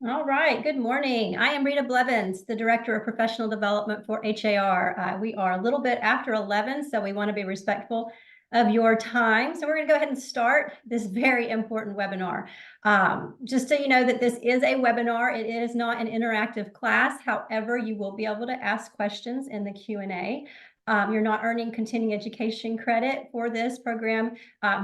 All right, good morning. I am Rita Blevins, the Director of Professional Development for HAR. We are a little bit after 11, so we want to be respectful of your time. So we're going to go ahead and start this very important webinar. Just so you know that this is a webinar, it is not an interactive class. However, you will be able to ask questions in the Q&A. You're not earning continuing education credit for this program.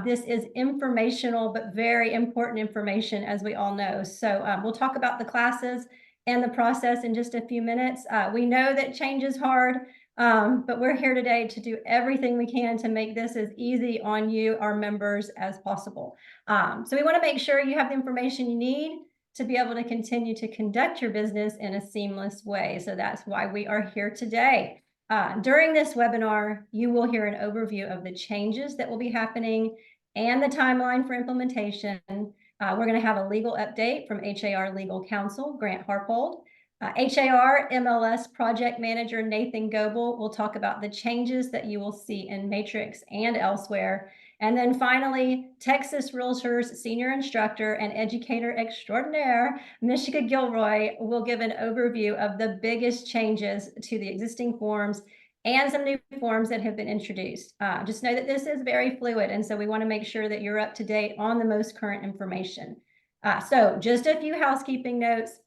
This is informational, but very important information, as we all know. So we'll talk about the classes and the process in just a few minutes. We know that change is hard, but we're here today to do everything we can to make this as easy on you, our members, as possible. So we want to make sure you have the information you need to be able to continue to conduct your business in a seamless way. So that's why we are here today. During this webinar, you will hear an overview of the changes that will be happening and the timeline for implementation. We're going to have a legal update from HAR Legal Counsel, Grant Harpold. HAR MLS Project Manager Nathan Goebel will talk about the changes that you will see in Matrix and elsewhere. And then finally, Texas Realtors Senior Instructor and Educator Extraordinaire, Mishika Gilroy, will give an overview of the biggest changes to the existing forms and some new forms that have been introduced. Just know that this is very fluid, and so we want to make sure that you're up to date on the most current information. So just a few housekeeping notes.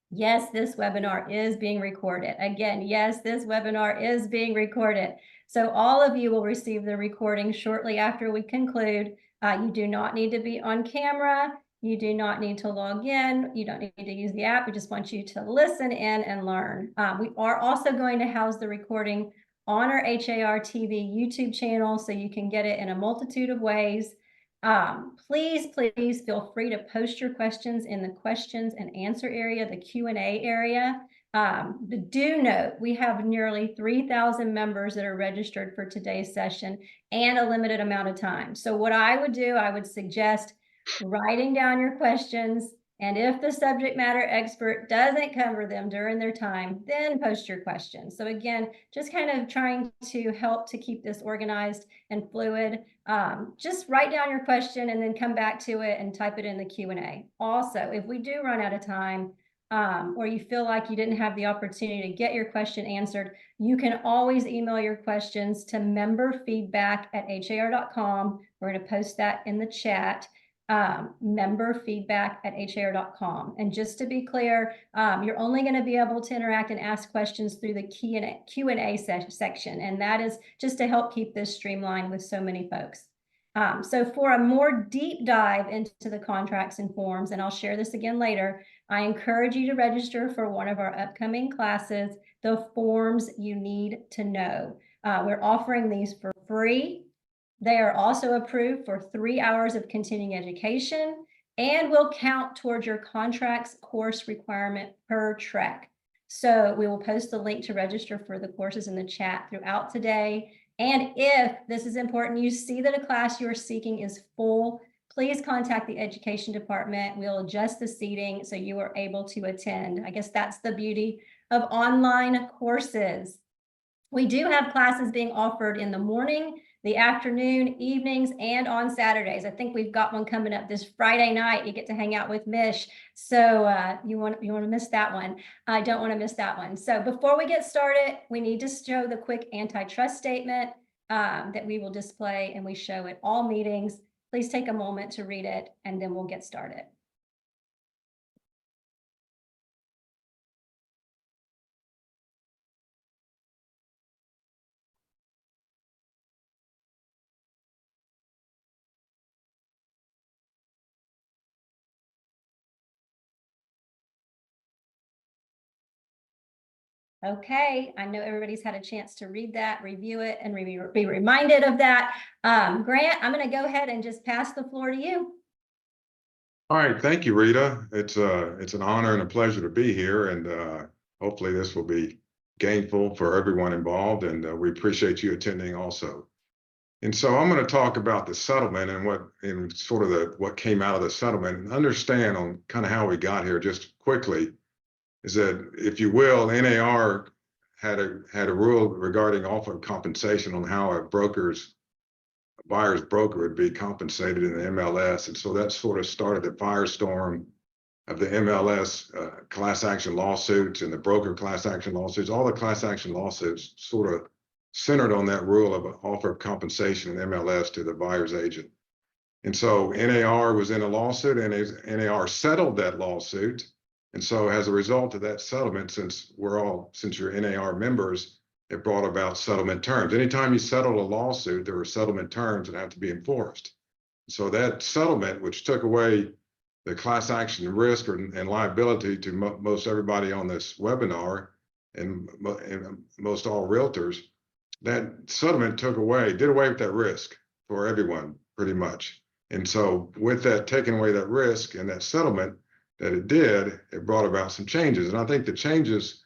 Yes, this webinar is being recorded. Again, yes, this webinar is being recorded. So all of you will receive the recording shortly after we conclude. You do not need to be on camera. You do not need to log in. You don't need to use the app. We just want you to listen in and learn. We are also going to house the recording on our HAR TV YouTube channel, so you can get it in a multitude of ways. Please feel free to post your questions in the questions and answer area, the Q&A area. Do note, we have nearly 3,000 members that are registered for today's session and a limited amount of time. So what I would do, I would suggest writing down your questions, and if the subject matter expert doesn't cover them during their time, then post your questions. So again, just kind of trying to help to keep this organized and fluid. Just write down your question and then come back to it and type it in the Q&A. Also, if we do run out of time, or you feel like you didn't have the opportunity to get your question answered, you can always email your questions to memberfeedback@har.com. We're going to post that in the chat. Memberfeedback@har.com. And just to be clear, you're only going to be able to interact and ask questions through the Q&A section, and that is just to help keep this streamlined with so many folks. So for a more deep dive into the contracts and forms, and I'll share this again later, I encourage you to register for one of our upcoming classes, the forms you need to know. We're offering these for free. They are also approved for 3 hours of continuing education and will count towards your contract's course requirement per track. So we will post the link to register for the courses in the chat throughout today. And if this is important, you see that a class you are seeking is full, please contact the education department. We'll adjust the seating so you are able to attend. I guess that's the beauty of online courses. We do have classes being offered in the morning, the afternoon, evenings, and on Saturdays. I think we've got one coming up this Friday night. You get to hang out with Mish. So you want to miss that one. I don't want to miss that one. So before we get started, we need to show the quick antitrust statement that we will display, and we show at all meetings. Please take a moment to read it, and then we'll get started. Okay, I know everybody's had a chance to read that, review it, and be reminded of that. Grant, I'm going to go ahead and just pass the floor to you. All right, thank you, Rita. It's an honor and a pleasure to be here, and hopefully this will be gainful for everyone involved, and we appreciate you attending also. And so I'm going to talk about the settlement and what came out of the settlement, and understand on kind of how we got here just quickly. Is that, if you will, NAR had a rule regarding offer compensation on how a buyer's broker would be compensated in the MLS, and so that sort of started the firestorm of the MLS class action lawsuits and the broker class action lawsuits. All the class action lawsuits sort of centered on that rule of an offer of compensation in MLS to the buyer's agent. And so NAR was in a lawsuit, and NAR settled that lawsuit. And so as a result of that settlement, since you're NAR members, it brought about settlement terms. Anytime you settle a lawsuit, there were settlement terms that have to be enforced. So that settlement, which took away the class action risk and liability to most everybody on this webinar and most all realtors, that settlement did away with that risk for everyone pretty much. And so with that, taking away that risk and that settlement that it brought about some changes. And I think the changes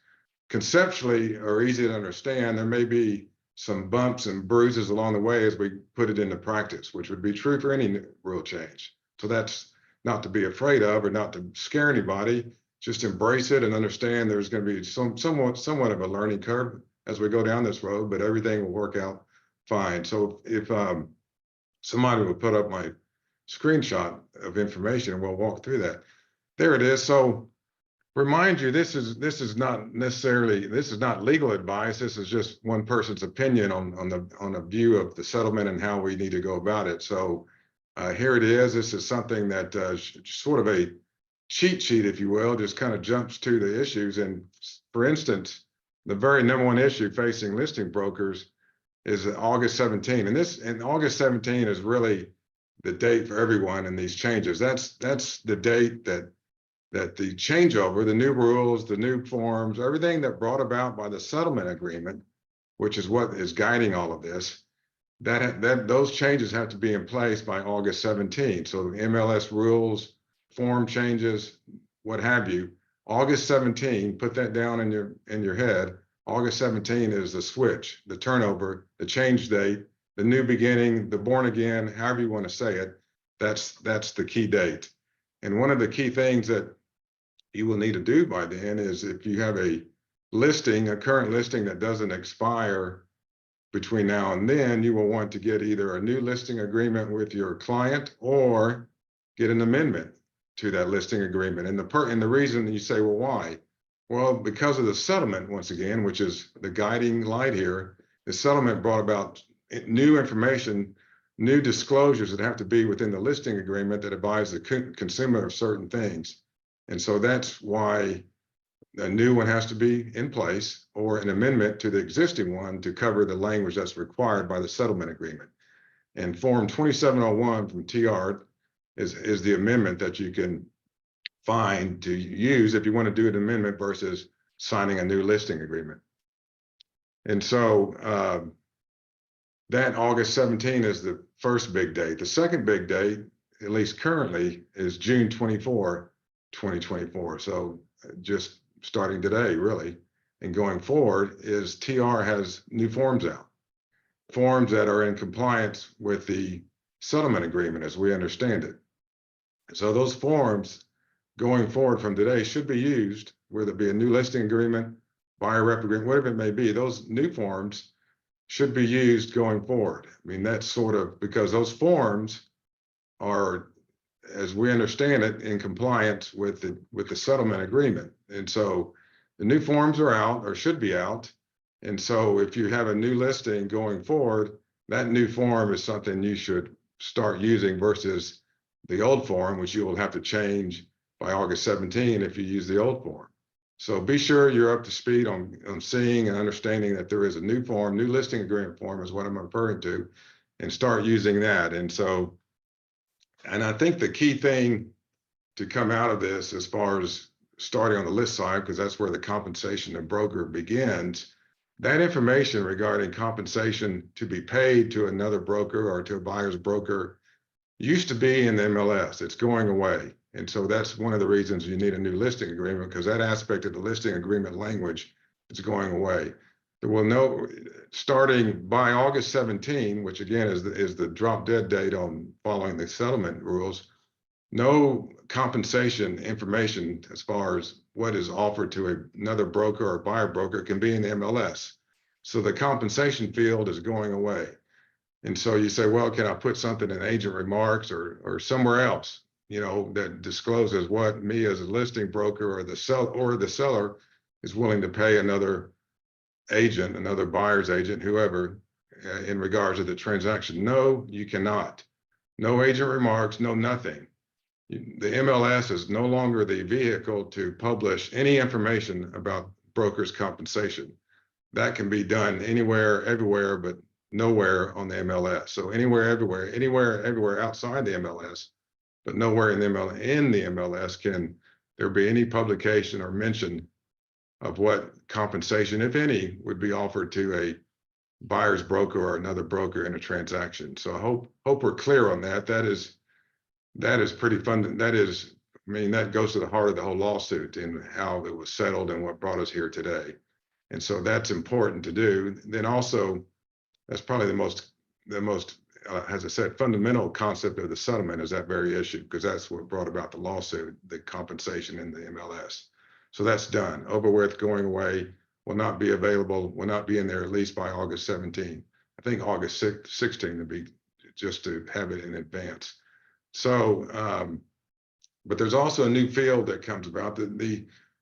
conceptually are easy to understand. There may be some bumps and bruises along the way as we put it into practice, which would be true for any rule change. So that's not to be afraid of or not to scare anybody. Just embrace it and understand there's going to be somewhat of a learning curve as we go down this road, but everything will work out fine. So if somebody would put up my screenshot of information, and we'll walk through that. There it is. So remind you, this is not legal advice. This is just one person's opinion on a view of the settlement and how we need to go about it. So here it is. This is something that sort of a cheat sheet, if you will, just kind of jumps to the issues. And for instance, the very number one issue facing listing brokers is August 17. And August 17 is really the date for everyone in these changes. That's the date that the changeover, the new rules, the new forms, everything that brought about by the settlement agreement, which is what is guiding all of this, those changes have to be in place by August 17. So the MLS rules, form changes, what have you, August 17, put that down in your head. August 17 is the switch, the turnover, the change date, the new beginning, the born again, however you want to say it. That's the key date. And one of the key things that you will need to do by then is if you have a current listing that doesn't expire between now and then, you will want to get either a new listing agreement with your client or get an amendment to that listing agreement. And the reason you say, well, why? Well, because of the settlement, once again, which is the guiding light here, the settlement brought about new information, new disclosures that have to be within the listing agreement that advise the consumer of certain things. And so that's why a new one has to be in place or an amendment to the existing one to cover the language that's required by the settlement agreement. And Form 2701 from TR is the amendment that you can find to use if you want to do an amendment versus signing a new listing agreement. And so that August 17 is the first big date. The second big date, at least currently, is June 24, 2024. So just starting today, really, and going forward is TR has new forms out. Forms that are in compliance with the settlement agreement as we understand it. So those forms going forward from today should be used, whether it be a new listing agreement, buyer rep agreement, whatever it may be. Those new forms should be used going forward. I mean, that's sort of because those forms are, as we understand it, in compliance with the settlement agreement. And so the new forms are out or should be out. And so if you have a new listing going forward, that new form is something you should start using versus the old form, which you will have to change by August 17 if you use the old form. So be sure you're up to speed on seeing and understanding that there is a new form, new listing agreement form is what I'm referring to, and start using that. And so, and I think the key thing to come out of this as far as starting on the list side, because that's where the compensation and broker begins, that information regarding compensation to be paid to another broker or to a buyer's broker used to be in the MLS. It's going away. And so that's one of the reasons you need a new listing agreement, because that aspect of the listing agreement language is going away. There will no, starting by August 17, which again is the drop dead date on following the settlement rules, no compensation information as far as what is offered to another broker or buyer broker can be in the MLS. So the compensation field is going away. And so you say, well, can I put something in agent remarks or somewhere else? that discloses what me as a listing broker or the seller is willing to pay another agent, another buyer's agent, whoever, in regards to the transaction. No, you cannot. No agent remarks, no nothing. The MLS is no longer the vehicle to publish any information about brokers' compensation. That can be done anywhere, everywhere, but nowhere on the MLS. So anywhere, everywhere outside the MLS, but nowhere in the MLS can there be any publication or mention of what compensation, if any, would be offered to a buyer's broker or another broker in a transaction. So I hope we're clear on that. That is pretty fun. That goes to the heart of the whole lawsuit and how it was settled and what brought us here today. And so that's important to do. Then also, that's probably the most, as I said, fundamental concept of the settlement is that very issue, because that's what brought about the lawsuit, the compensation in the MLS. So that's done, over with, going away, will not be available, will not be in there at least by August 17. I think August 16 to be, just to have it in advance. So, but there's also a new field that comes about.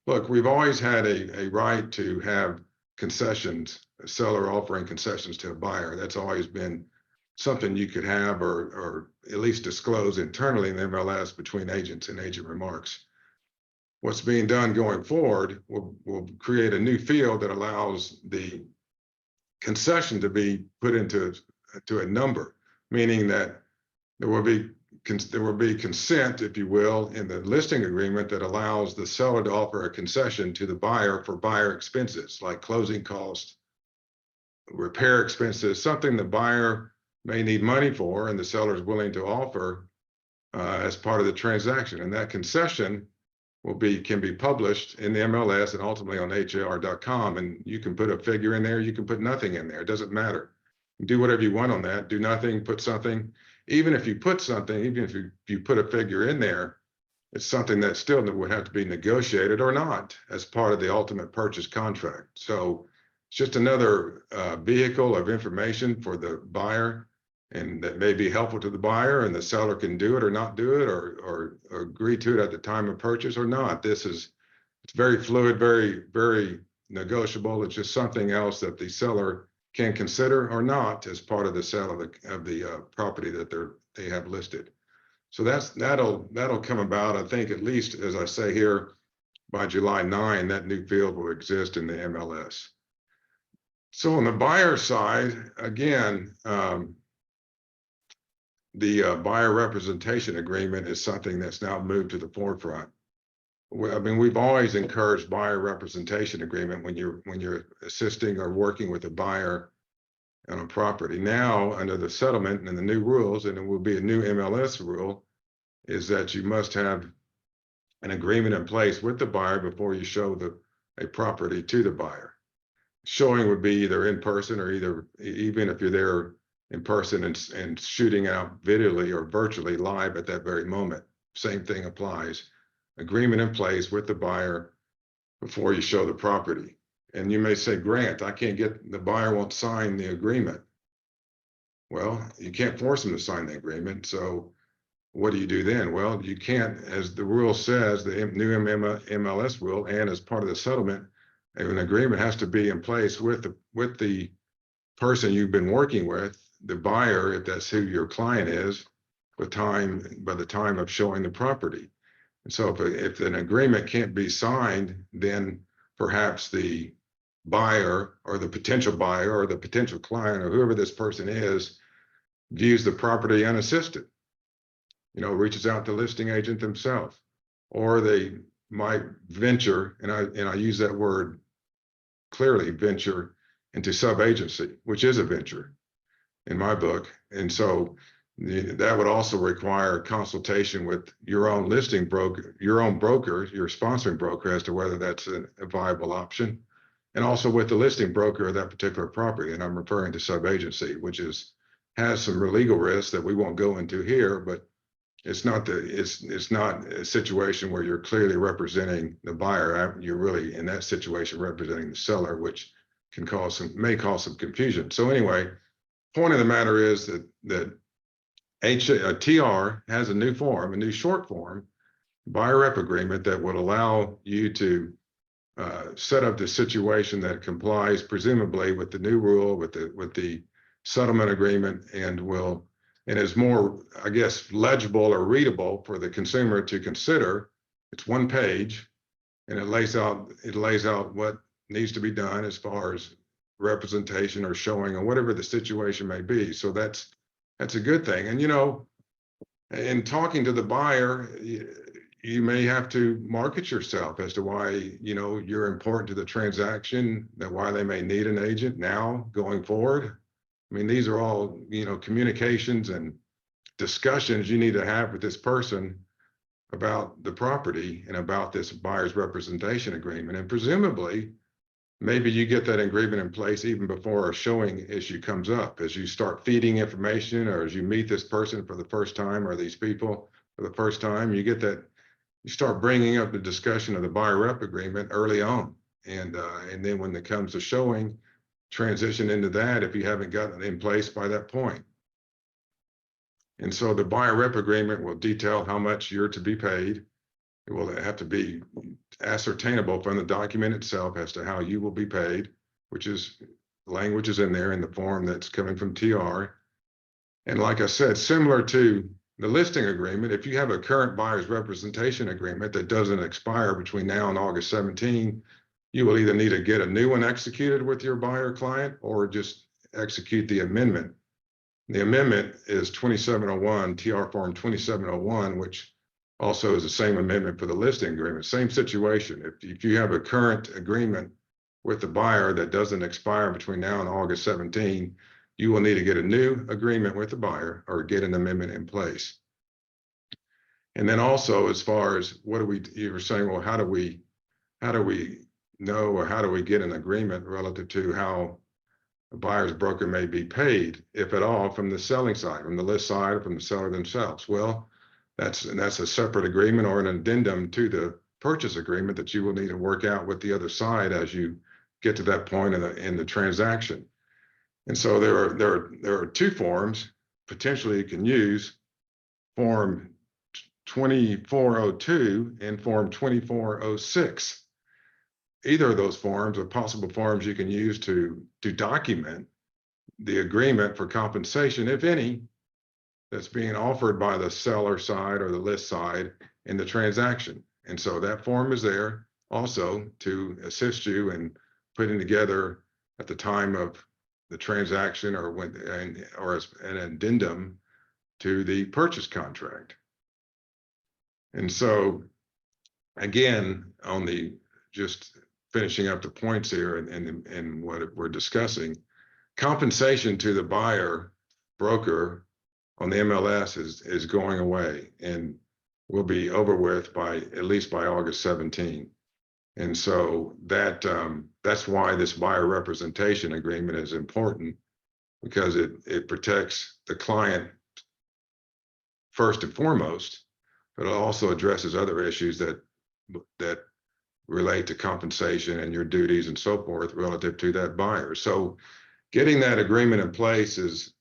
Look, we've always had a right to have concessions, a seller offering concessions to a buyer. That's always been something you could have or at least disclose internally in the MLS between agents and agent remarks. What's being done going forward will create a new field that allows the concession to be put into a number, meaning that there will be consent, if you will, in the listing agreement that allows the seller to offer a concession to the buyer for buyer expenses like closing costs, repair expenses, something the buyer may need money for and the seller is willing to offer as part of the transaction. And that concession can be published in the MLS and ultimately on HAR.com. And you can put a figure in there, you can put nothing in there. It doesn't matter. Do whatever you want on that. Do nothing, put something. Even if you put something, even if you put a figure in there, it's something that still would have to be negotiated or not as part of the ultimate purchase contract. So it's just another vehicle of information for the buyer, and that may be helpful to the buyer, and the seller can do it or not do it, or agree to it at the time of purchase or not. It's very fluid, very, very negotiable. It's just something else that the seller can consider or not as part of the sale of the property that they have listed. So that'll come about, I think, at least, as I say here, by July 9, that new field will exist in the MLS. So on the buyer side, again, the buyer representation agreement is something that's now moved to the forefront. I mean, we've always encouraged buyer representation agreement when you're assisting or working with a buyer on a property. Now, under the settlement and the new rules, and it will be a new MLS rule, is that you must have an agreement in place with the buyer before you show a property to the buyer. Showing would be either in person or even if you're there in person and shooting out videoly or virtually live at that very moment. Same thing applies. Agreement in place with the buyer before you show the property. And you may say, Grant, the buyer won't sign the agreement. Well, you can't force them to sign the agreement. So what do you do then? Well, you can't, as the rule says, the new MLS rule, and as part of the settlement, an agreement has to be in place with the person you've been working with, the buyer, if that's who your client is, by the time of showing the property. And so if an agreement can't be signed, then perhaps the buyer or the potential buyer or the potential client or whoever this person is views the property unassisted, reaches out to the listing agent themselves, or they might venture, and I use that word clearly, venture into sub-agency, which is a venture in my book. And so that would also require consultation with your own listing broker, your own broker, your sponsoring broker, as to whether that's a viable option, and also with the listing broker of that particular property. And I'm referring to sub-agency, which has some legal risks that we won't go into here, but it's not a situation where you're clearly representing the buyer. You're really in that situation representing the seller, which may cause some confusion. So anyway, point of the matter is that TR has a new form, a new short form, buyer rep agreement that would allow you to set up the situation that complies presumably with the new rule, with the settlement agreement, and is more, I guess, legible or readable for the consumer to consider. It's one page, and it lays out what needs to be done as far as representation or showing or whatever the situation may be. So that's a good thing. And in talking to the buyer, you may have to market yourself as to why you're important to the transaction, that why they may need an agent now going forward. I mean, these are all communications and discussions you need to have with this person about the property and about this buyer's representation agreement. And presumably, maybe you get that agreement in place even before a showing issue comes up, as you start feeding information, or as you meet this person for the first time, or these people for the first time, you start bringing up the discussion of the buyer rep agreement early on. And then when it comes to showing, transition into that if you haven't gotten it in place by that point. And so the buyer rep agreement will detail how much you're to be paid. It will have to be ascertainable from the document itself as to how you will be paid, which is language is in there in the form that's coming from TR. And like I said, similar to the listing agreement, if you have a current buyer's representation agreement that doesn't expire between now and August 17, you will either need to get a new one executed with your buyer client or just execute the amendment. The amendment is 2701, TR form 2701, which also is the same amendment for the listing agreement. Same situation. If you have a current agreement with the buyer that doesn't expire between now and August 17, you will need to get a new agreement with the buyer or get an amendment in place. And then also, as far as you were saying, well, how do we know, or how do we get an agreement relative to how a buyer's broker may be paid, if at all, from the selling side, from the list side, or from the seller themselves? Well, that's a separate agreement or an addendum to the purchase agreement that you will need to work out with the other side as you get to that point in the transaction. And so there are two forms potentially you can use: form 2402 and form 2406. Either of those forms are possible forms you can use to document the agreement for compensation, if any, that's being offered by the seller side or the list side in the transaction. And so that form is there also to assist you in putting together at the time of the transaction or as an addendum to the purchase contract. And so again, just finishing up the points here and what we're discussing, compensation to the buyer broker on the MLS is going away and will be over with at least by August 17. And so that's why this buyer representation agreement is important, because it protects the client first and foremost, but it also addresses other issues that relate to compensation and your duties and so forth relative to that buyer. So getting that agreement in place is,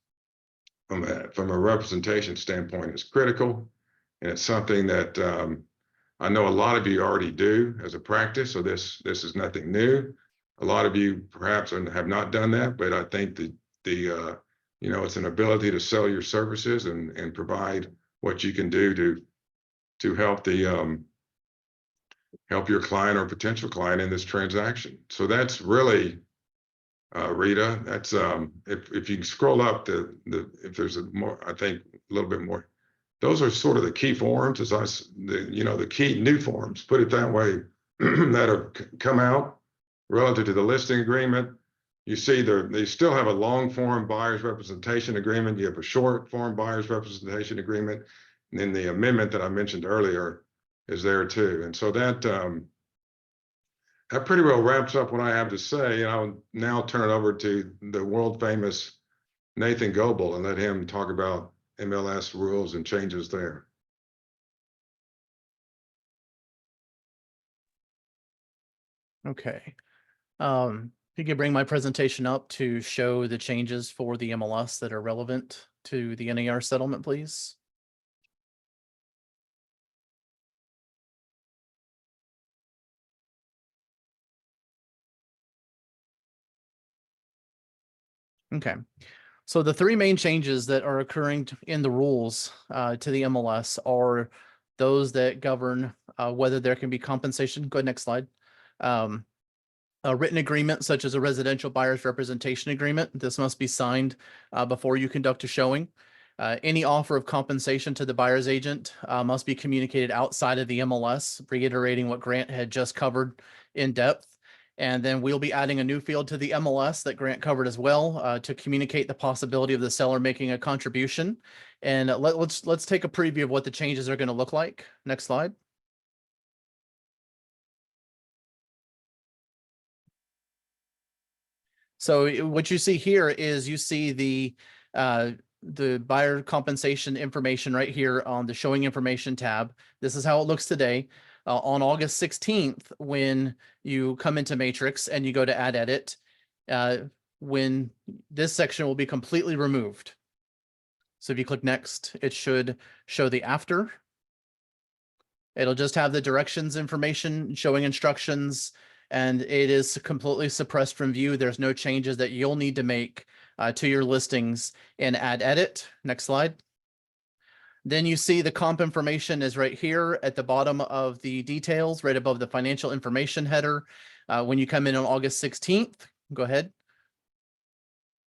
from a representation standpoint, is critical. And it's something that I know a lot of you already do as a practice. So this is nothing new. A lot of you perhaps have not done that, but I think it's an ability to sell your services and provide what you can do to help help your client or potential client in this transaction. So that's really, Rita, that's if you can scroll up if there's I think a little bit more, those are sort of the key forms, the key new forms, put it that way, that have come out relative to the listing agreement. You see they still have a long form buyer's representation agreement. You have a short form buyer's representation agreement. And then the amendment that I mentioned earlier is there too. And so that pretty well wraps up what I have to say. And I'll now turn it over to the world famous Nathan Goebel and let him talk about MLS rules and changes there. Okay. you could bring my presentation up to show the changes for the MLS that are relevant to the NAR settlement, please. Okay, so the three main changes that are occurring in the rules to the MLS are those that govern whether there can be compensation. Go ahead, next slide. A written agreement such as a residential buyer's representation agreement. This must be signed before you conduct a showing. Any offer of compensation to the buyer's agent must be communicated outside of the MLS, reiterating what Grant had just covered in depth. And then we'll be adding a new field to the MLS that Grant covered as well to communicate the possibility of the seller making a contribution. And let's take a preview of what the changes are going to look like. Next slide. So what you see here is you see the buyer compensation information right here on the showing information tab. This is how it looks today. On August 16th, when you come into Matrix and you go to add edit, when this section will be completely removed. So if you click next, it should show the after. It'll just have the directions information, showing instructions, and it is completely suppressed from view. There's no changes that you'll need to make to your listings in add edit. Next slide. Then you see the comp information is right here at the bottom of the details, right above the financial information header. When you come in on August 16th, go ahead.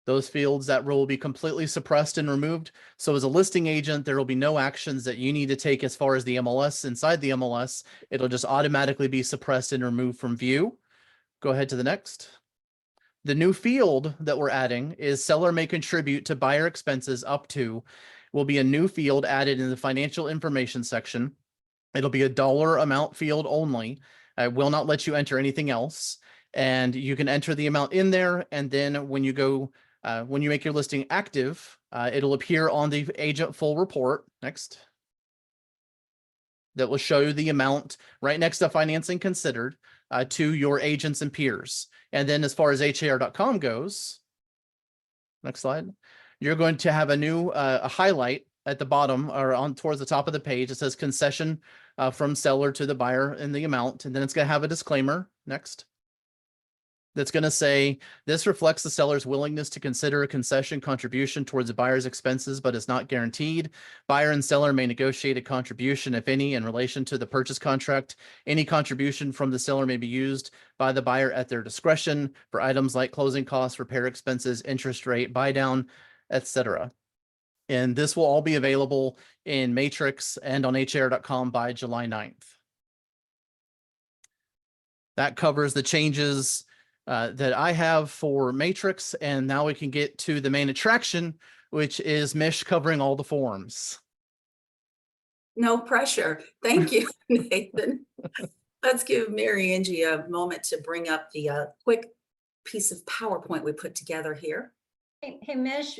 Those fields, that row will be completely suppressed and removed. So as a listing agent, there will be no actions that you need to take as far as the MLS. Inside the MLS, it'll just automatically be suppressed and removed from view. Go ahead to the next. The new field that we're adding is seller may contribute to buyer expenses up to, will be a new field added in the financial information section. It'll be a dollar amount field only. I will not let you enter anything else. And you can enter the amount in there. And then when you go, when you make your listing active, it'll appear on the agent full report. Next. That will show you the amount right next to financing considered to your agents and peers. And then as far as HAR.com goes, next slide, you're going to have a new a highlight at the bottom or on towards the top of the page. It says concession from seller to the buyer and the amount. And then it's going to have a disclaimer. Next. That's going to say this reflects the seller's willingness to consider a concession contribution towards the buyer's expenses, but is not guaranteed. Buyer and seller may negotiate a contribution, if any, in relation to the purchase contract. Any contribution from the seller may be used by the buyer at their discretion for items like closing costs, repair expenses, interest rate, buy down, etc. And this will all be available in Matrix and on HAR.com by July 9th. That covers the changes that I have for Matrix, and now we can get to the main attraction, which is Mish covering all the forms. No pressure. Thank you, Nathan. Let's give Mary Angie a moment to bring up the quick piece of PowerPoint we put together here. Hey Mish,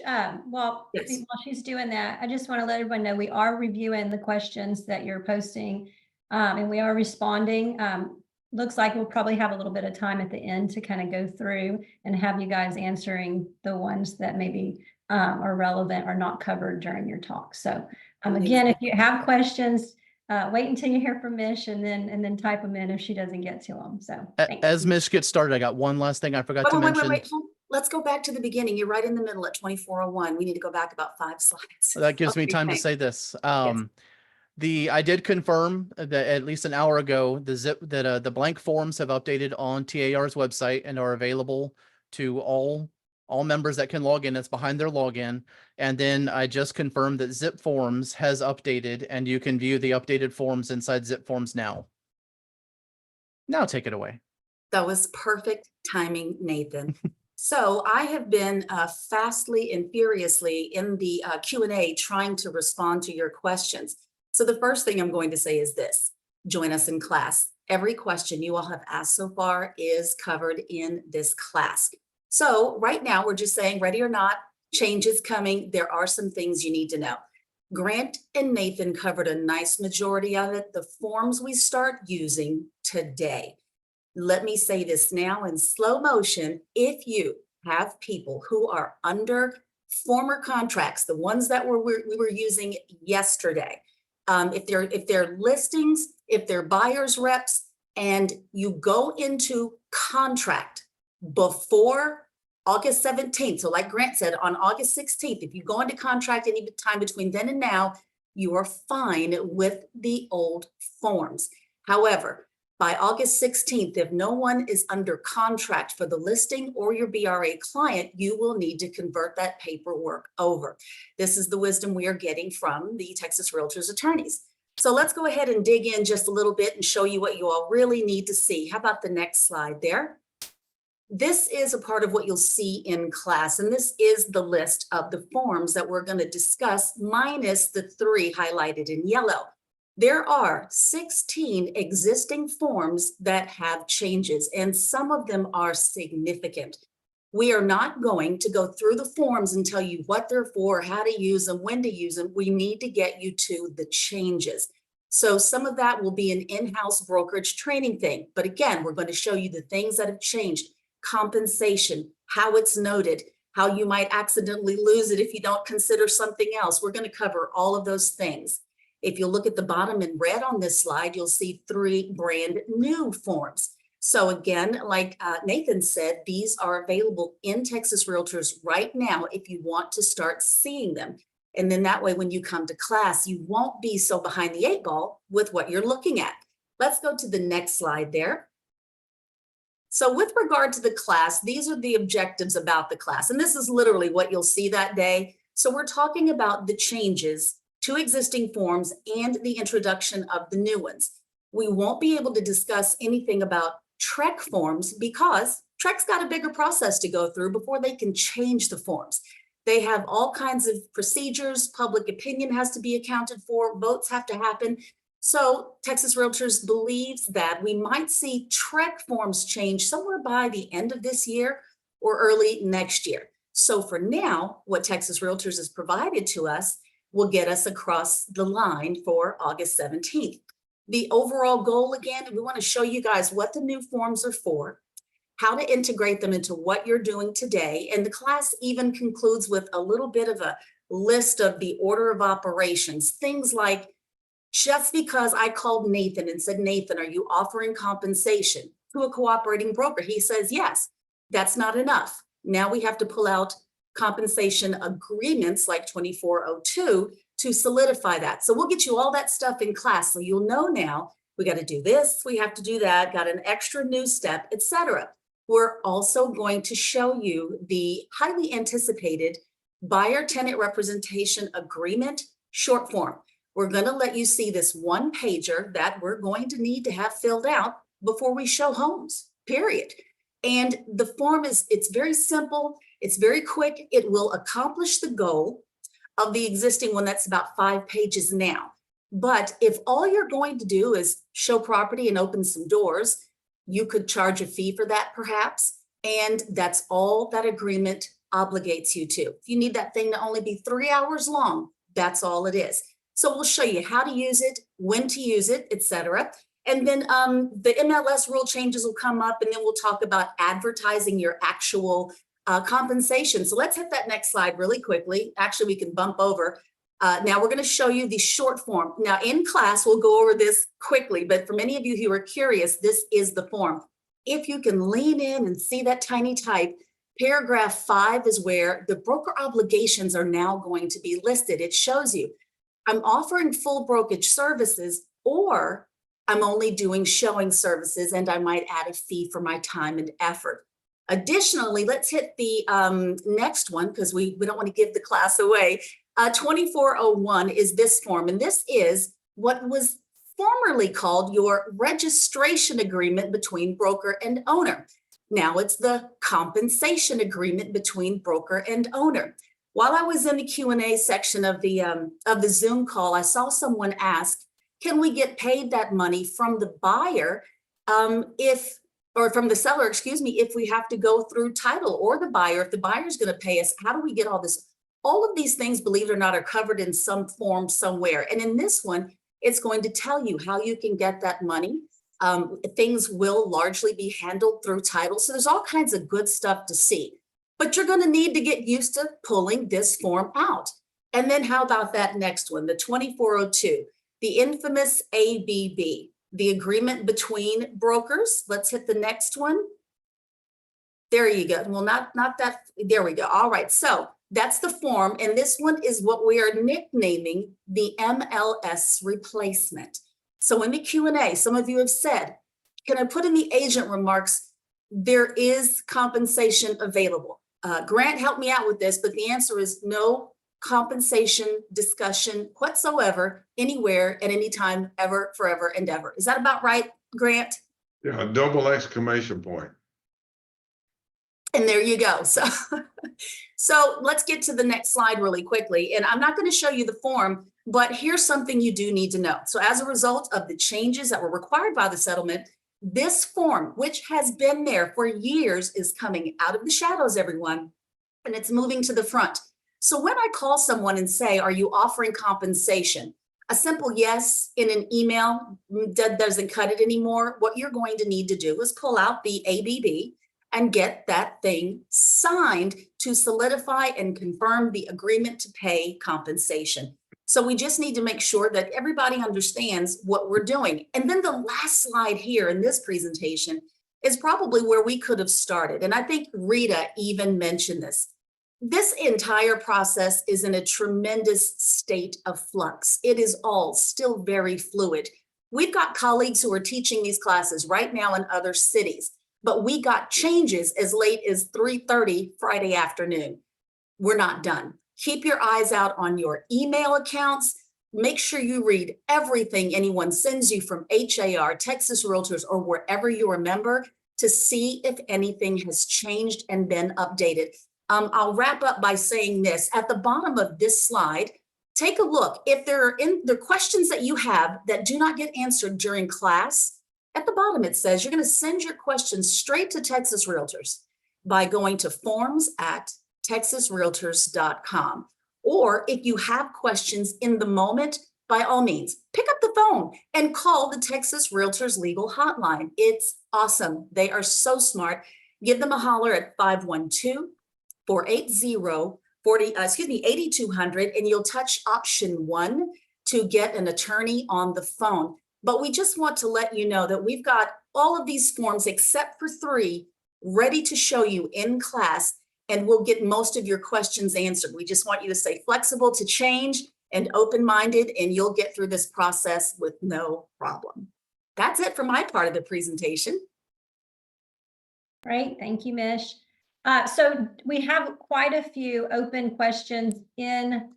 while Yes. she's doing that, I just want to let everyone know we are reviewing the questions that you're posting, and we are responding. Looks like we'll probably have a little bit of time at the end to kind of go through and have you guys answering the ones that maybe are relevant or not covered during your talk. So again, if you have questions, wait until you hear from Mish and then type them in if she doesn't get to them. So as Mish gets started, I got one last thing I forgot to mention. Wait. Let's go back to the beginning. You're right in the middle at 2401. We need to go back about 5 slides. That gives me time to say this. Yes. I did confirm that at least an hour ago, the blank forms have updated on TAR's website and are available to all members that can log in. It's behind their login. And then I just confirmed that Zip Forms has updated and you can view the updated forms inside Zip Forms now. Now take it away. That was perfect timing, Nathan. So I have been fastly and furiously in the Q&A trying to respond to your questions. So the first thing I'm going to say is this: join us in class. Every question you all have asked so far is covered in this class. So right now we're just saying, ready or not, change is coming. There are some things you need to know. Grant and Nathan covered a nice majority of it. The forms we start using today. Let me say this now in slow motion. If you have people who are under former contracts, the ones that we were using yesterday, if they're listings, if they're buyers reps, and you go into contract before August 17th, so like Grant said, on August 16th, if you go into contract any time between then and now, you are fine with the old forms. However, by August 16th, if no one is under contract for the listing or your BRA client, you will need to convert that paperwork over. This is the wisdom we are getting from the Texas Realtors attorneys. So let's go ahead and dig in just a little bit and show you what you all really need to see. How about the next slide there? This is a part of what you'll see in class, and this is the list of the forms that we're going to discuss minus the 3 highlighted in yellow. There are 16 existing forms that have changes, and some of them are significant. We are not going to go through the forms and tell you what they're for, how to use them, when to use them. We need to get you to the changes. So some of that will be an in-house brokerage training thing. But again, we're going to show you the things that have changed, compensation, how it's noted, how you might accidentally lose it if you don't consider something else. We're going to cover all of those things. If you look at the bottom in red on this slide, you'll see 3 brand new forms. So again, like Nathan said, these are available in Texas Realtors right now if you want to start seeing them. And then that way, when you come to class, you won't be so behind the 8 ball with what you're looking at. Let's go to the next slide there. So with regard to the class, these are the objectives about the class. And this is literally what you'll see that day. So we're talking about the changes to existing forms and the introduction of the new ones. We won't be able to discuss anything about TREC forms because TREC's got a bigger process to go through before they can change the forms. They have all kinds of procedures, public opinion has to be accounted for, votes have to happen. So Texas Realtors believes that we might see TREC forms change somewhere by the end of this year or early next year. So for now, what Texas Realtors has provided to us will get us across the line for August 17th. The overall goal, again, we want to show you guys what the new forms are for, how to integrate them into what you're doing today. And the class even concludes with a little bit of a list of the order of operations, things like, just because I called Nathan and said, Nathan, are you offering compensation to a cooperating broker? He says, yes. That's not enough. Now we have to pull out compensation agreements like 2402 to solidify that. So we'll get you all that stuff in class. So you'll know now we got to do this, we have to do that, got an extra new step, etc. We're also going to show you the highly anticipated buyer tenant representation agreement short form. We're going to let you see this one pager that we're going to need to have filled out before we show homes, period. And the form it's very simple. It's very quick. It will accomplish the goal of the existing one that's about 5 pages now. But if all you're going to do is show property and open some doors, you could charge a fee for that perhaps. And that's all that agreement obligates you to. If you need that thing to only be 3 hours long, that's all it is. So we'll show you how to use it, when to use it, etc. And then the MLS rule changes will come up, and then we'll talk about advertising your actual compensation. So let's hit that next slide really quickly. Actually, we can bump over. Now we're going to show you the short form. Now in class, we'll go over this quickly, but for many of you who are curious, this is the form. If you can lean in and see that tiny type, paragraph 5 is where the broker obligations are now going to be listed. It shows you, I'm offering full brokerage services, or I'm only doing showing services, and I might add a fee for my time and effort. Additionally, let's hit the next one because we don't want to give the class away. 2401 is this form, and this is what was formerly called your registration agreement between broker and owner. Now it's the compensation agreement between broker and owner. While I was in the Q&A section of the Zoom call, I saw someone ask, can we get paid that money from the buyer or from the seller, excuse me, if we have to go through title, or the buyer, if the buyer's going to pay us, how do we get all this? All of these things, believe it or not, are covered in some form somewhere. And in this one, it's going to tell you how you can get that money Things will largely be handled through title. So there's all kinds of good stuff to see. But you're going to need to get used to pulling this form out. And then how about that next one, the 2402, the infamous ABB, the agreement between brokers. Let's hit the next one. There you go. Well, not that. There we go. All right. So that's the form. And this one is what we are nicknaming the MLS replacement. So in the Q&A, some of you have said, can I put in the agent remarks, there is compensation available? Grant helped me out with this, but the answer is no compensation discussion whatsoever, anywhere, at any time, ever, forever, and ever. Is that about right, Grant? Yeah, a double exclamation point. And there you go. So let's get to the next slide really quickly. And I'm not going to show you the form, but here's something you do need to know. So as a result of the changes that were required by the settlement, this form, which has been there for years, is coming out of the shadows, everyone, and it's moving to the front. So when I call someone and say, are you offering compensation? A simple yes in an email doesn't cut it anymore. What you're going to need to do is pull out the ABB and get that thing signed to solidify and confirm the agreement to pay compensation. So we just need to make sure that everybody understands what we're doing. And then the last slide here in this presentation is probably where we could have started. And I think Rita even mentioned this. This entire process is in a tremendous state of flux. It is all still very fluid. We've got colleagues who are teaching these classes right now in other cities, but we got changes as late as 3:30 Friday afternoon. We're not done. Keep your eyes out on your email accounts. Make sure you read everything anyone sends you from HAR, Texas Realtors, or wherever you're a member to see if anything has changed and been updated. I'll wrap up by saying this. At the bottom of this slide, take a look. If there are the questions that you have that do not get answered during class, at the bottom it says you're going to send your questions straight to Texas Realtors by going to forms@texasrealtors.com. Or if you have questions in the moment, by all means, pick up the phone and call the Texas Realtors Legal Hotline. It's awesome. They are so smart. Give them a holler at 512-480-8200, and you'll touch option 1 to get an attorney on the phone. But we just want to let you know that we've got all of these forms except for 3 ready to show you in class, and we'll get most of your questions answered. We just want you to stay flexible to change and open-minded, and you'll get through this process with no problem. That's it for my part of the presentation. Great, thank you, Mish. So we have quite a few open questions in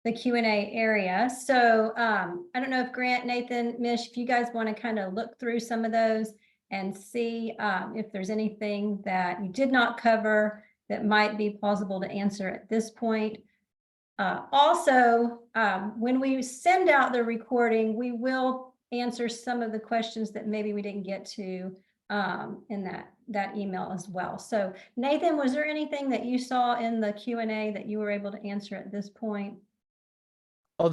the Q&A area. So I don't know if Grant, Nathan, Mish, if you guys want to kind of look through some of those and see if there's anything that you did not cover that might be plausible to answer at this point. Also, when we send out the recording, we will answer some of the questions that maybe we didn't get to in that email as well. So Nathan, was there anything that you saw in the Q&A that you were able to answer at this point? Oh,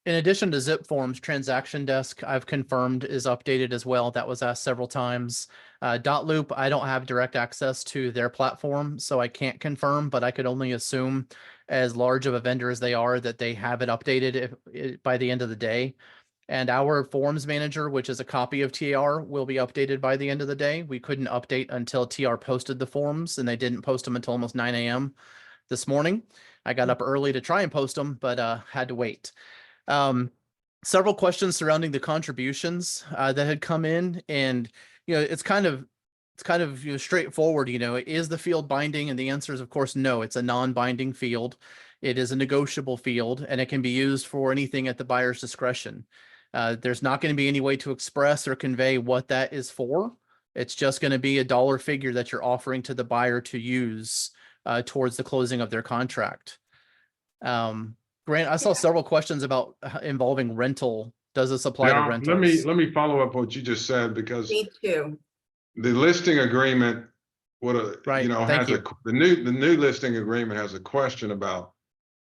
in addition to zip forms, transaction desk I've confirmed is updated as well. That was asked several times. Dotloop, I don't have direct access to their platform, so I can't confirm, but I could only assume, as large of a vendor as they are, that they have it updated by the end of the day. And our forms manager, which is a copy of TR, will be updated by the end of the day. We couldn't update until TR posted the forms, and they didn't post them until almost 9 a.m. this morning. I got up early to try and post them, but had to wait. Several questions surrounding the contributions that had come in, and it's kind of straightforward. Is the field binding? And the answer is, of course, no. It's a non-binding field. It is a negotiable field, and it can be used for anything at the buyer's discretion. There's not going to be any way to express or convey what that is for. It's just going to be a dollar figure that you're offering to the buyer to use towards the closing of their contract. Grant, I saw several questions about involving rental. Does this apply to rentals? Let me follow up what you just said, because Me too. the listing agreement, the new listing agreement has a question about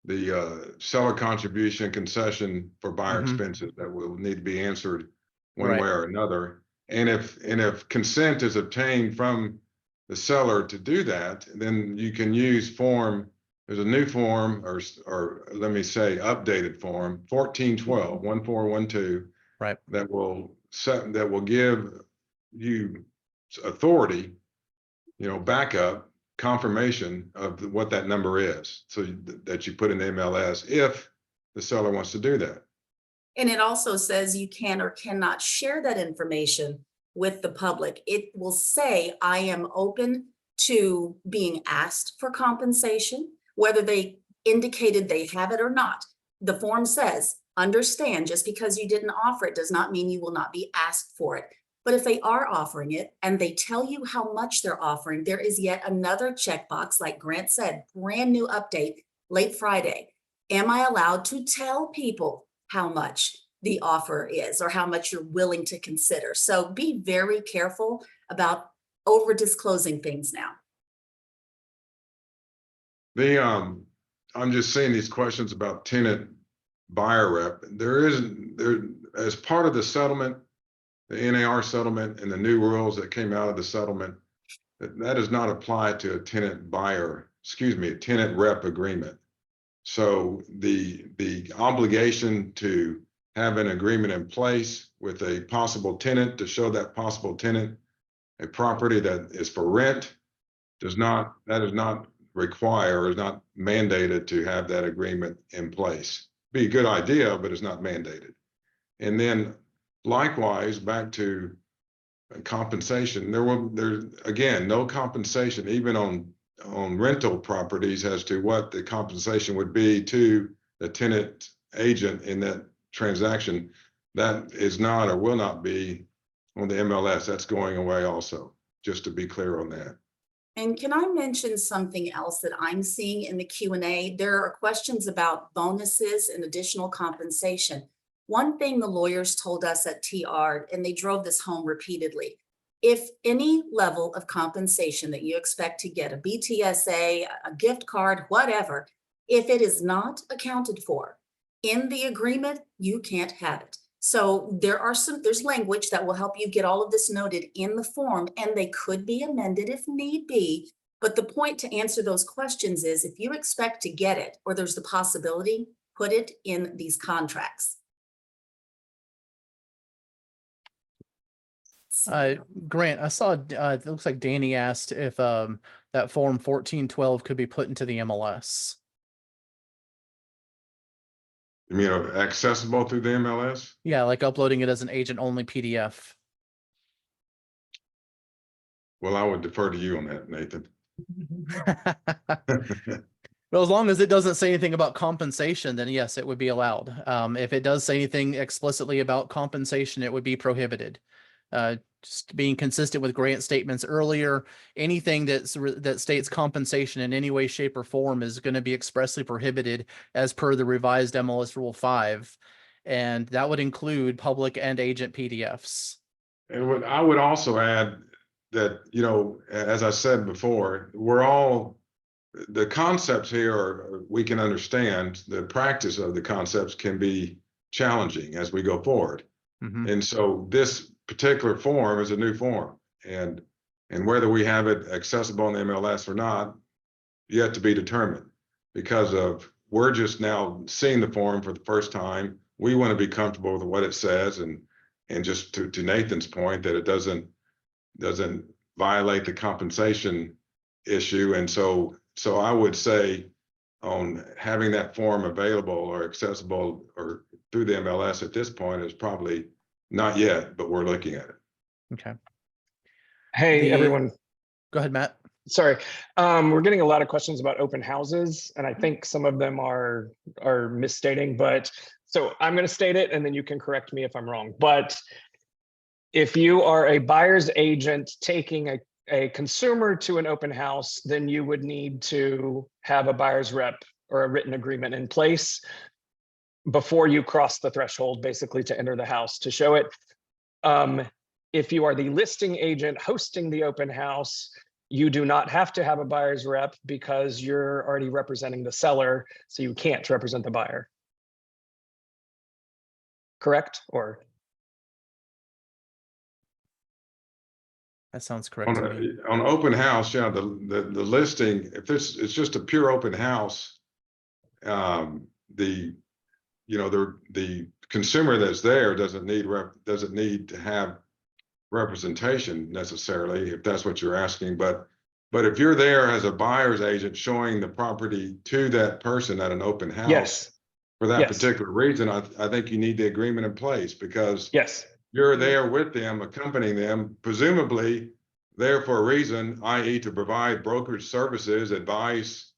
the seller contribution concession for buyer expenses that will need to be answered one way or another. And if consent is obtained from the seller to do that, then you can use there's a new form, or let me say updated form 1412 1412 Right. that will give you authority, backup confirmation of what that number is, so that you put in the MLS if the seller wants to do that. And it also says you can or cannot share that information with the public. It will say, I am open to being asked for compensation, whether they indicated they have it or not. The form says, understand, just because you didn't offer it does not mean you will not be asked for it. But if they are offering it and they tell you how much they're offering, there is yet another checkbox, like Grant said, brand new update, late Friday. Am I allowed to tell people how much the offer is or how much you're willing to consider? So be very careful about over disclosing things now. I'm just seeing these questions about tenant buyer rep. There as part of the settlement, the NAR settlement and the new rules that came out of the settlement, that does not apply to a tenant rep agreement. So the obligation to have an agreement in place with a possible tenant to show that possible tenant a property that is for rent is not require, or is not mandated to have that agreement in place. Be a good idea, but it's not mandated. And then likewise, back to compensation, there's again no compensation even on rental properties as to what the compensation would be to the tenant agent in that transaction. That is not or will not be on the MLS. That's going away also, just to be clear on that. And can I mention something else that I'm seeing in the Q&A? There are questions about bonuses and additional compensation. One thing the lawyers told us at TR, and they drove this home repeatedly, if any level of compensation that you expect to get, a BTSA, a gift card, whatever, if it is not accounted for in the agreement, you can't have it. So there's language that will help you get all of this noted in the form, and they could be amended if need be. But the point to answer those questions is, if you expect to get it, or there's the possibility, put it in these contracts. Grant, I saw it looks like Danny asked if that form 1412 could be put into the MLS. You mean accessible through the MLS? Yeah, like uploading it as an agent only PDF. Well, I would defer to you on that, Nathan. Well, as long as it doesn't say anything about compensation, then yes, it would be allowed. If it does say anything explicitly about compensation, it would be prohibited. Just being consistent with Grant's statements earlier, anything that states compensation in any way, shape, or form is going to be expressly prohibited as per the revised MLS Rule 5, and that would include public and agent PDFs. And what I would also add that, as I said before, the concepts here we can understand. The practice of the concepts can be challenging as we go forward. Mm-hmm. And so this particular form is a new form, and whether we have it accessible in the MLS or not, yet to be determined, because we're just now seeing the form for the first time. We want to be comfortable with what it says, and just to Nathan's point, that it doesn't violate the compensation issue. And so I would say on having that form available or accessible or through the MLS at this point is probably not yet, but we're looking at it. Okay. Hey, everyone. Go ahead, Matt. Sorry. We're getting a lot of questions about open houses, and I think some of them are misstating, but so I'm going to state it and then you can correct me if I'm wrong. But if you are a buyer's agent taking a consumer to an open house, then you would need to have a buyer's rep or a written agreement in place before you cross the threshold, basically, to enter the house to show it. If you are the listing agent hosting the open house, you do not have to have a buyer's rep because you're already representing the seller, so you can't represent the buyer. Correct? Or That sounds correct to me. On open house, yeah, the listing, if it's just a pure open house, the consumer that's there doesn't need to have representation necessarily, if that's what you're asking. But if you're there as a buyer's agent showing the property to that person at an open house, Yes. for that Yes. particular reason, I think you need the agreement in place, because Yes. you're there with them, accompanying them, presumably there for a reason, i.e. to provide brokerage services, advice,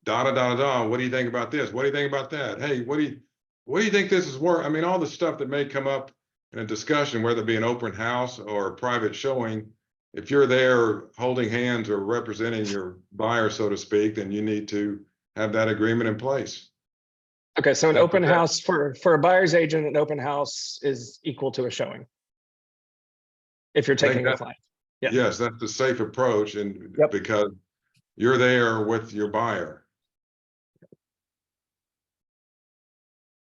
What do you think about this? What do you think about that? Hey, what do you think this is worth? I mean, all the stuff that may come up in a discussion, whether it be an open house or a private showing, if you're there holding hands or representing your buyer, so to speak, then you need to have that agreement in place. Okay, so an That's open okay. house for a buyer's agent, an open house is equal to a showing. If you're I think taking a that- client. Yeah. Yes, that's the safe approach, and Yep. because you're there with your buyer.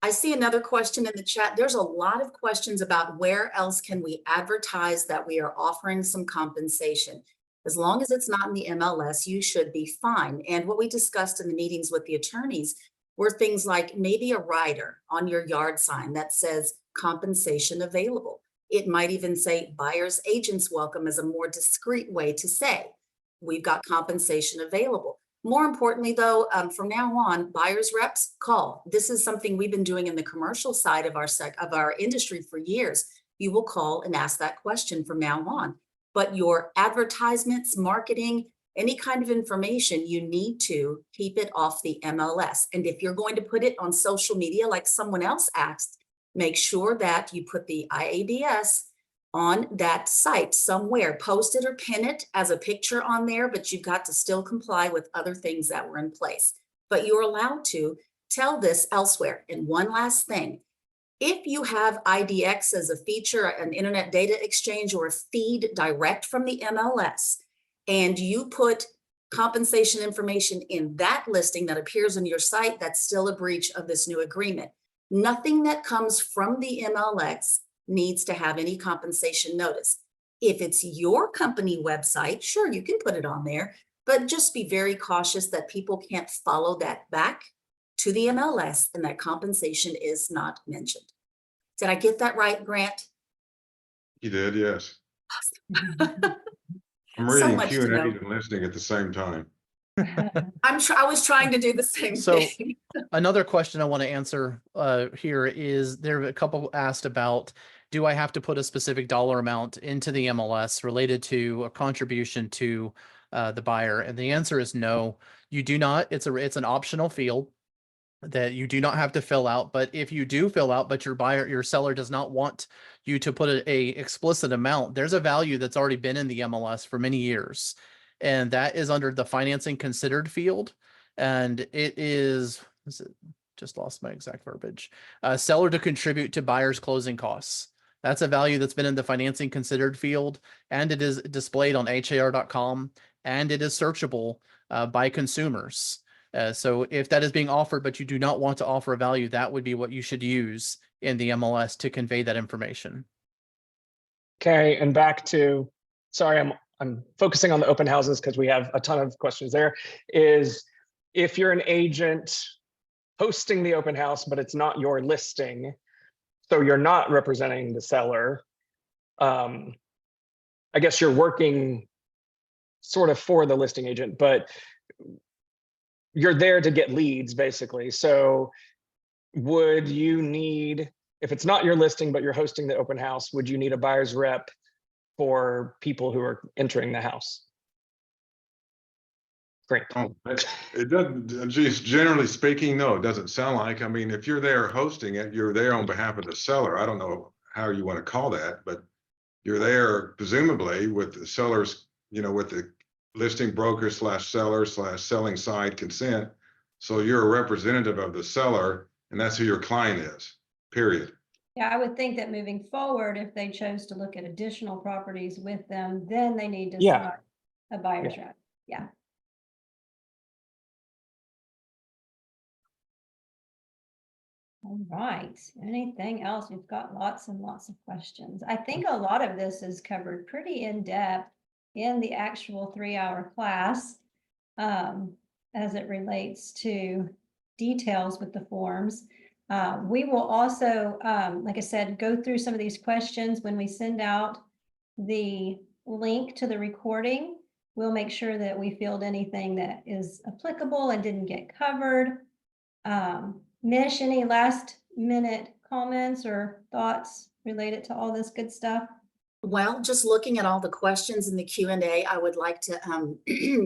I see another question in the chat. There's a lot of questions about where else can we advertise that we are offering some compensation. As long as it's not in the MLS, you should be fine. And what we discussed in the meetings with the attorneys were things like maybe a rider on your yard sign that says compensation available. It might even say buyer's agents welcome as a more discreet way to say, we've got compensation available. More importantly, though, from now on, buyers reps call. This is something we've been doing in the commercial side of our industry for years. You will call and ask that question from now on. But your advertisements, marketing, any kind of information, you need to keep it off the MLS. And if you're going to put it on social media like someone else asked, make sure that you put the IABS on that site somewhere, post it or pin it as a picture on there, but you've got to still comply with other things that were in place. But you're allowed to tell this elsewhere. And one last thing, if you have IDX as a feature, an internet data exchange, or a feed direct from the MLS, and you put compensation information in that listing that appears on your site, that's still a breach of this new agreement. Nothing that comes from the MLS needs to have any compensation notice. If it's your company website, sure, you can put it on there, but just be very cautious that people can't follow that back to the MLS and that compensation is not mentioned. Did I get that right, Grant? You did, yes. I'm So reading much to Q&A know. and listening at the same time. I was trying to do the same So- thing. Another question I want to answer here is, there are a couple asked about, do I have to put a specific dollar amount into the MLS related to a contribution to the buyer? And the answer is no, you do not. It's an optional field that you do not have to fill out. But if you do fill out, but your seller does not want you to put a explicit amount, there's a value that's already been in the MLS for many years. And that is under the financing considered field. And it is just lost my exact verbiage. Seller to contribute to buyer's closing costs. That's a value that's been in the financing considered field, and it is displayed on HAR.com, and it is searchable by consumers. So if that is being offered, but you do not want to offer a value, that would be what you should use in the MLS to convey that information. Okay, and back to, sorry, I'm focusing on the open houses because we have a ton of questions there, is if you're an agent hosting the open house, but it's not your listing, so you're not representing the seller, I guess you're working sort of for the listing agent, but you're there to get leads basically. So would you need, if it's not your listing, but you're hosting the open house, would you need a buyer's rep for people who are entering the house? Great. Oh, it doesn't, just generally speaking, no, it doesn't sound like. I mean, if you're there hosting it, you're there on behalf of the seller. I don't know how you want to call that, but you're there presumably with the seller's, with the listing broker / seller / selling side consent. So you're a representative of the seller, and that's who your client is, period. Yeah, I would think that moving forward, if they chose to look at additional properties with them, then they need to Yeah. sign a buyer's rep. Yeah. All right. Anything else? We've got lots and lots of questions. I think a lot of this is covered pretty in depth. in the actual 3-hour class as it relates to details with the forms. We will also, like I said, go through some of these questions when we send out the link to the recording. We'll make sure that we field anything that is applicable and didn't get covered. Mish, any last minute comments or thoughts related to all this good stuff? Well, just looking at all the questions in the Q&A, I would like to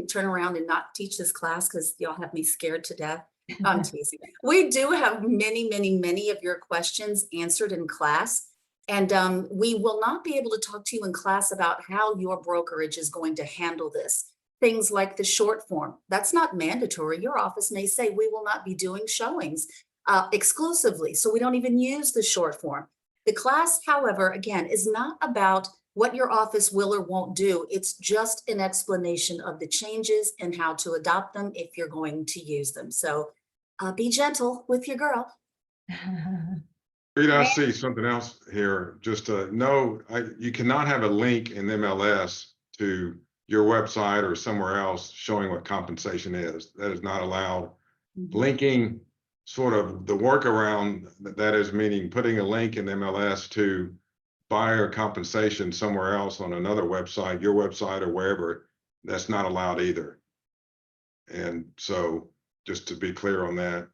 turn around and not teach this class because y'all have me scared to death. I'm teasing. We do have many, many, many of your questions answered in class. And we will not be able to talk to you in class about how your brokerage is going to handle this. Things like the short form, that's not mandatory. Your office may say we will not be doing showings exclusively, so we don't even use the short form. The class, however, again, is not about what your office will or won't do. It's just an explanation of the changes and how to adopt them if you're going to use them. So be gentle with your girl. Rita, I see something else here. Just know you cannot have a link in MLS to your website or somewhere else showing what compensation is. That is not allowed. Linking, sort of the workaround that is, meaning putting a link in MLS to buyer compensation somewhere else on another website, your website or wherever, that's not allowed either. And so just to be clear on that.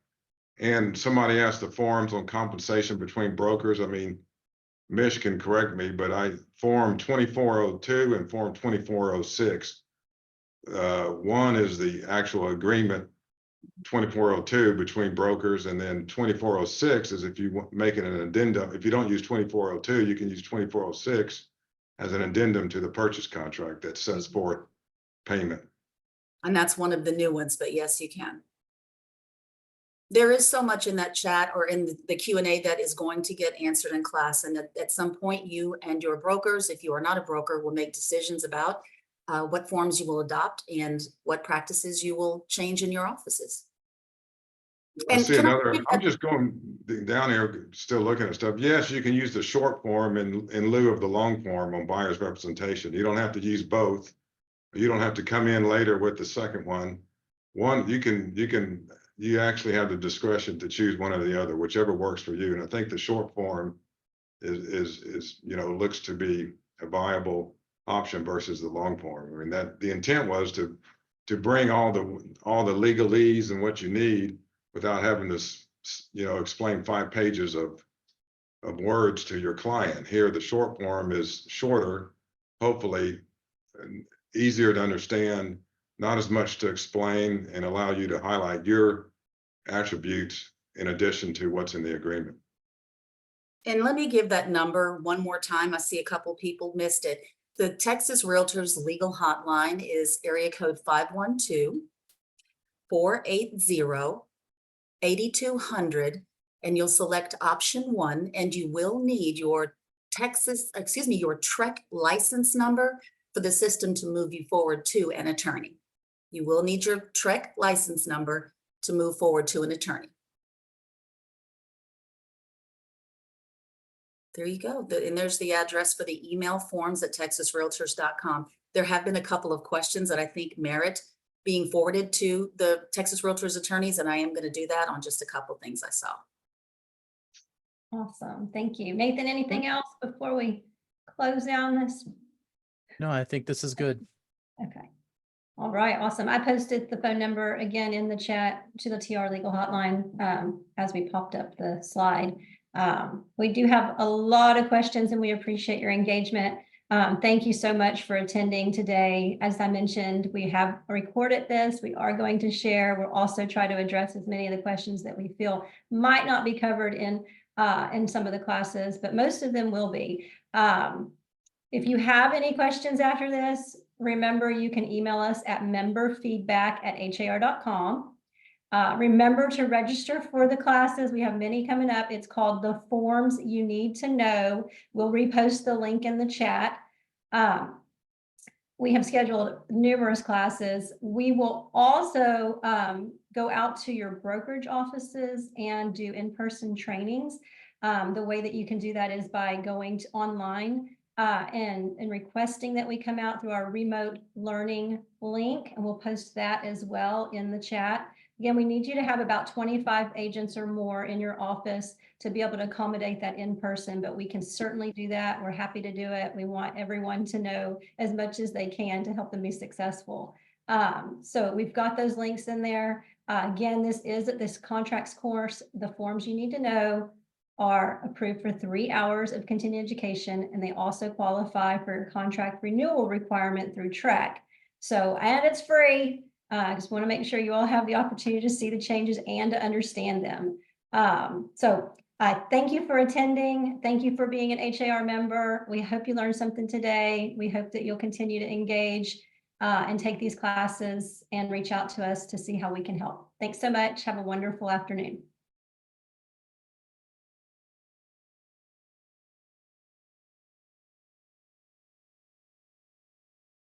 And somebody asked the forms on compensation between brokers. I mean, Mish can correct me, but form 2402 and form 2406. One is the actual agreement, 2402 between brokers, and then 2406 is if you make it an addendum. If you don't use 2402, you can use 2406 as an addendum to the purchase contract that sets forth payment. And that's one of the new ones, but yes, you can. There is so much in that chat or in the Q&A that is going to get answered in class. And at some point, you and your brokers, if you are not a broker, will make decisions about what forms you will adopt and what practices you will change in your offices. I see another, I'm just going down here, still looking at stuff. Yes, you can use the short form in lieu of the long form on buyer's representation. You don't have to use both. You don't have to come in later with the second one. You actually have the discretion to choose one or the other, whichever works for you. And I think the short form is looks to be a viable option versus the long form. I mean, that the intent was to bring all the legalese and what you need without having to explain 5 pages of words to your client. Here, the short form is shorter, hopefully easier to understand, not as much to explain, and allow you to highlight your attributes in addition to what's in the agreement. And let me give that number one more time. I see a couple people missed it. The Texas Realtors legal hotline is area code 512-480-8200, and you'll select option 1, and you will need your your TREC license number for the system to move you forward to an attorney. You will need your TREC license number to move forward to an attorney. There you go. And there's the address for the email forms@texasrealtors.com. There have been a couple of questions that I think merit being forwarded to the Texas Realtors attorneys, and I am going to do that on just a couple of things I saw. Awesome. Thank you. Nathan, anything else before we close down this? No, I think this is good. Okay. All right. Awesome. I posted the phone number again in the chat to the TR legal hotline as we popped up the slide. We do have a lot of questions and we appreciate your engagement. Thank you so much for attending today. As I mentioned, we have recorded this. We are going to share. We'll also try to address as many of the questions that we feel might not be covered in some of the classes, but most of them will be. If you have any questions after this, remember you can email us at memberfeedback@har.com. Remember to register for the classes. We have many coming up. It's called The Forms You Need to Know. We'll repost the link in the chat. We have scheduled numerous classes. We will also go out to your brokerage offices and do in-person trainings. The way that you can do that is by going online and requesting that we come out through our remote learning link, and we'll post that as well in the chat. Again, we need you to have about 25 agents or more in your office to be able to accommodate that in person, but we can certainly do that. We're happy to do it. We want everyone to know as much as they can to help them be successful. So we've got those links in there. Again, this contracts course. The forms you need to know are approved for 3 hours of continuing education, and they also qualify for your contract renewal requirement through TREC. So, and it's free. I just want to make sure you all have the opportunity to see the changes and to understand them. So I thank you for attending. Thank you for being an HAR member. We hope you learned something today. We hope that you'll continue to engage and take these classes and reach out to us to see how we can help. Thanks so much. Have a wonderful afternoon.